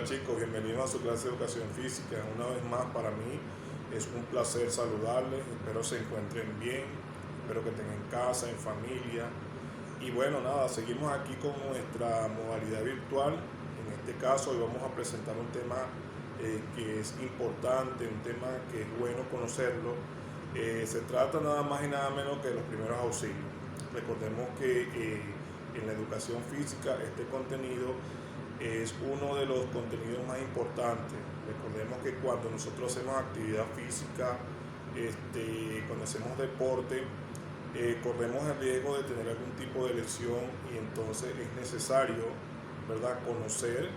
chicos, bienvenidos a su clase de educación física. Una vez más para mí es un placer saludarles, espero se encuentren bien, espero que estén en casa, en familia. Y bueno, nada, seguimos aquí con nuestra modalidad virtual. En este caso hoy vamos a presentar un tema que es importante, un tema que es bueno conocerlo. Se trata nada más y nada menos que de los primeros auxilios. Recordemos que en la educación física este contenido es uno de los contenidos más importantes. Recordemos que cuando nosotros hacemos actividad física, cuando hacemos deporte, corremos el riesgo de tener algún tipo de lesión y entonces es necesario, ¿verdad?, conocer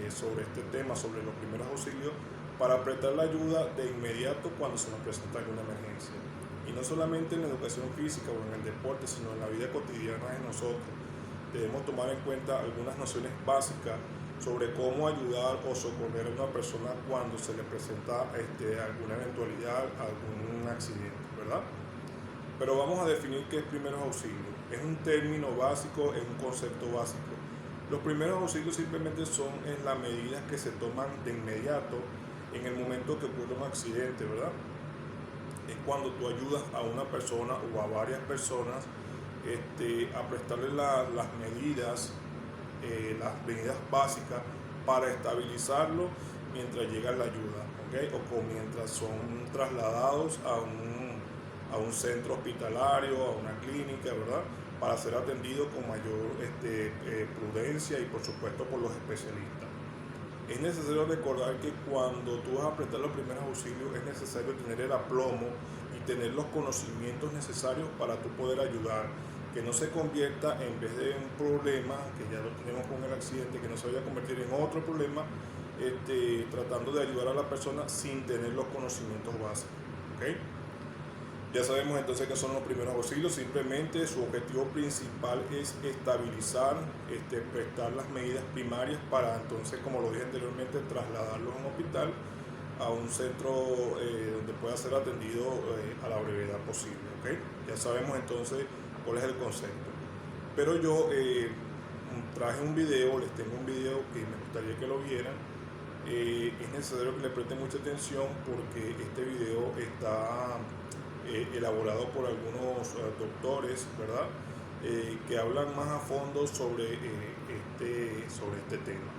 sobre este tema, sobre los primeros auxilios, para prestar la ayuda de inmediato cuando se nos presenta alguna emergencia. Y no solamente en la educación física o en el deporte, sino en la vida cotidiana de nosotros. Debemos tomar en cuenta algunas nociones básicas sobre cómo ayudar o socorrer a una persona cuando se le presenta alguna eventualidad, algún accidente, ¿verdad? Pero vamos a definir qué es primeros auxilios. Es un término básico, es un concepto básico. Los primeros auxilios simplemente son las medidas que se toman de inmediato en el momento que ocurre un accidente, ¿verdad? Es cuando tú ayudas a una persona o a varias personas a prestarle las medidas básicas para estabilizarlo mientras llega la ayuda, ¿okay? O mientras son trasladados a un centro hospitalario, a una clínica, ¿verdad?, para ser atendido con mayor prudencia y por supuesto por los especialistas. Es necesario recordar que cuando tú vas a prestar los primeros auxilios es necesario tener el aplomo y tener los conocimientos necesarios para tú poder ayudar, que no se convierta, en vez de un problema, que ya lo tenemos con el accidente, que no se vaya a convertir en otro problema, tratando de ayudar a la persona sin tener los conocimientos básicos, ¿okay? Ya sabemos entonces qué son los primeros auxilios. Simplemente su objetivo principal es estabilizar, prestar las medidas primarias para entonces, como lo dije anteriormente, trasladarlos a un hospital, a un centro donde pueda ser atendido a la brevedad posible, ¿okay? Ya sabemos entonces cuál es el concepto. Pero yo traje un video, les tengo un video que me gustaría que lo vieran. Es necesario que le presten mucha atención porque este video está elaborado por algunos doctores, ¿verdad?, que hablan más a fondo sobre este tema.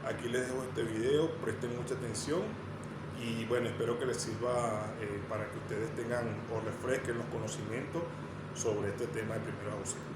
Aquí les dejo este video, presten mucha atención y bueno, espero que les sirva para que ustedes tengan o refresquen los conocimientos sobre este tema de primeros auxilios.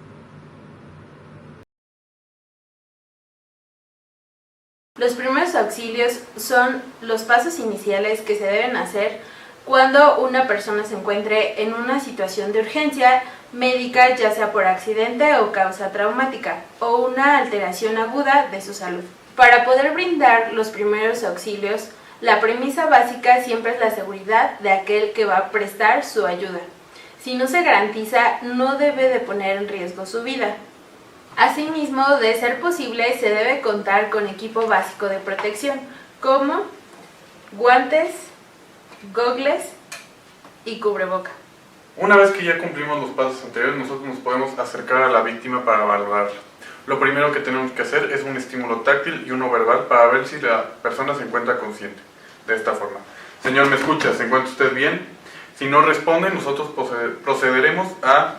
Los primeros auxilios son los pasos iniciales que se deben hacer cuando una persona se encuentre en una situación de urgencia médica, ya sea por accidente o causa traumática, o una alteración aguda de su salud. Para poder brindar los primeros auxilios, la premisa básica siempre es la seguridad de aquel que va a prestar su ayuda. Si no se garantiza, no debe de poner en riesgo su vida. Asimismo, de ser posible, se debe contar con equipo básico de protección, como guantes, gogles y cubreboca. Una vez que ya cumplimos los pasos anteriores, nosotros nos podemos acercar a la víctima para valorarla. Lo primero que tenemos que hacer es un estímulo táctil y uno verbal para ver si la persona se encuentra consciente. De esta forma: señor, ¿me escucha? ¿Se encuentra usted bien? Si no responde, nosotros procederemos a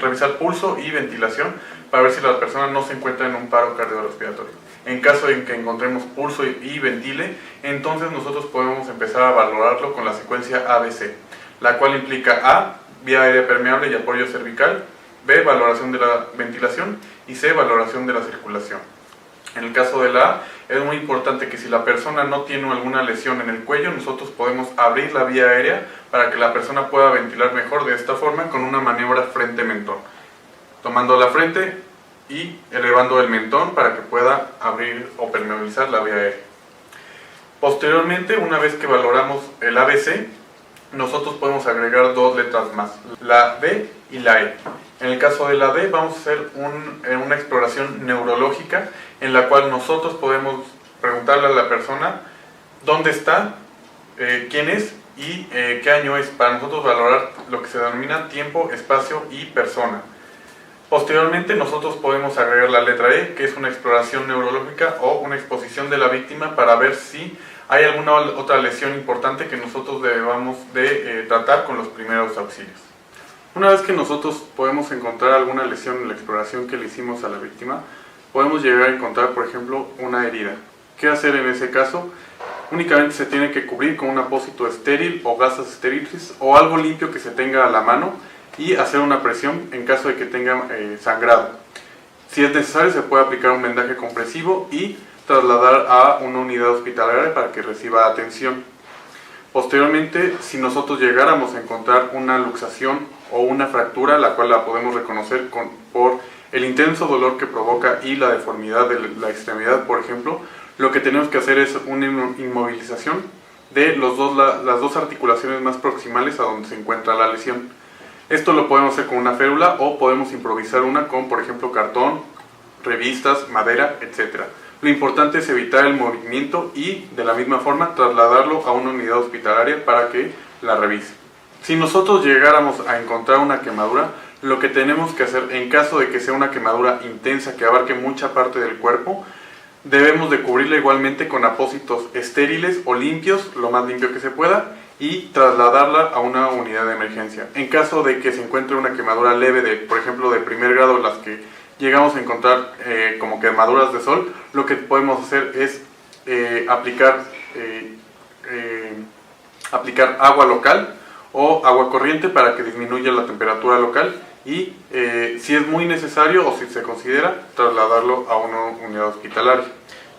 revisar pulso y ventilación para ver si la persona no se encuentra en un paro cardiorrespiratorio. En caso de que encontremos pulso y ventile, entonces nosotros podemos empezar a valorarlo con la secuencia ABC, la cual implica A, vía aérea permeable y apoyo cervical; B, valoración de la ventilación; y C, valoración de la circulación. En el caso de la A, es muy importante que si la persona no tiene alguna lesión en el cuello, nosotros podemos abrir la vía aérea para que la persona pueda ventilar mejor de esta forma, con una maniobra frente-mentón, tomando la frente y elevando el mentón para que pueda abrir o permeabilizar la vía aérea. Posteriormente, una vez que valoramos el ABC, nosotros podemos agregar dos letras más, la B y la E. En el caso de la B, vamos a hacer una exploración neurológica en la cual nosotros podemos preguntarle a la persona dónde está, quién es y qué año es, para nosotros valorar lo que se denomina tiempo, espacio y persona. Posteriormente nosotros podemos agregar la letra E, que es una exploración neurológica o una exposición de la víctima para ver si hay alguna otra lesión importante que nosotros debamos de tratar con los primeros auxilios. Una vez que nosotros podemos encontrar alguna lesión en la exploración que le hicimos a la víctima, podemos llegar a encontrar, por ejemplo, una herida. ¿Qué hacer en ese caso? Únicamente se tiene que cubrir con un apósito estéril o gasas estériles o algo limpio que se tenga a la mano y hacer una presión en caso de que tenga sangrado. Si es necesario, se puede aplicar un vendaje compresivo y trasladar a una unidad hospitalaria para que reciba atención. Posteriormente, si nosotros llegáramos a encontrar una luxación o una fractura, la cual la podemos reconocer por el intenso dolor que provoca y la deformidad de la extremidad, por ejemplo, lo que tenemos que hacer es una inmovilización de las dos articulaciones más proximales a donde se encuentra la lesión. Esto lo podemos hacer con una férula o podemos improvisar una con, por ejemplo, cartón, revistas, madera, etc. Lo importante es evitar el movimiento y, de la misma forma, trasladarlo a una unidad hospitalaria para que la revise. Si nosotros llegáramos a encontrar una quemadura, lo que tenemos que hacer, en caso de que sea una quemadura intensa que abarque mucha parte del cuerpo, debemos de cubrirla igualmente con apósitos estériles o limpios, lo más limpio que se pueda, y trasladarla a una unidad de emergencia. En caso de que se encuentre una quemadura leve, por ejemplo, de primer grado, las que llegamos a encontrar como quemaduras de sol, lo que podemos hacer es aplicar agua local o agua corriente para que disminuya la temperatura local y, si es muy necesario o si se considera, trasladarlo a una unidad hospitalaria.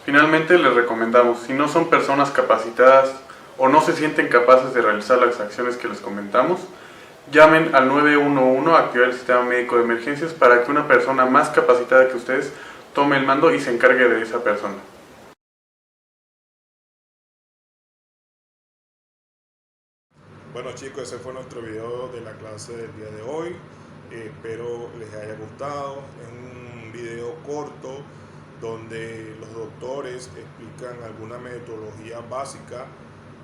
Finalmente, les recomendamos, si no son personas capacitadas o no se sienten capaces de realizar las acciones que les comentamos, llamen al 911 a activar el sistema médico de emergencias para que una persona más capacitada que ustedes tome el mando y se encargue de esa persona. Bueno chicos, ese fue nuestro video de la clase del día de hoy. Espero les haya gustado. Es un video corto donde los doctores explican alguna metodología básica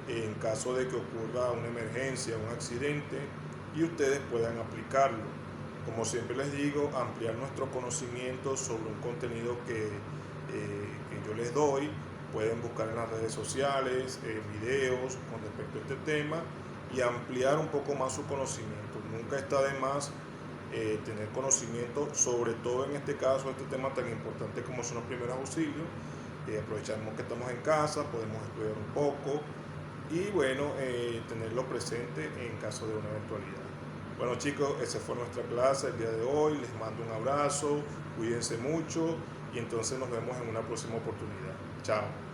en caso de que ocurra una emergencia, un accidente, y ustedes puedan aplicarlo. Como siempre les digo, ampliar nuestro conocimiento sobre un contenido que yo les doy. Pueden buscar en las redes sociales, videos con respecto a este tema y ampliar un poco más su conocimiento. Nunca está de más tener conocimiento, sobre todo en este caso, este tema tan importante como son los primeros auxilios. Aprovechamos que estamos en casa, podemos estudiar un poco y bueno, tenerlo presente en caso de una eventualidad. Bueno chicos, esa fue nuestra clase el día de hoy. Les mando un abrazo, cuídense mucho y entonces nos vemos en una próxima oportunidad. Chao.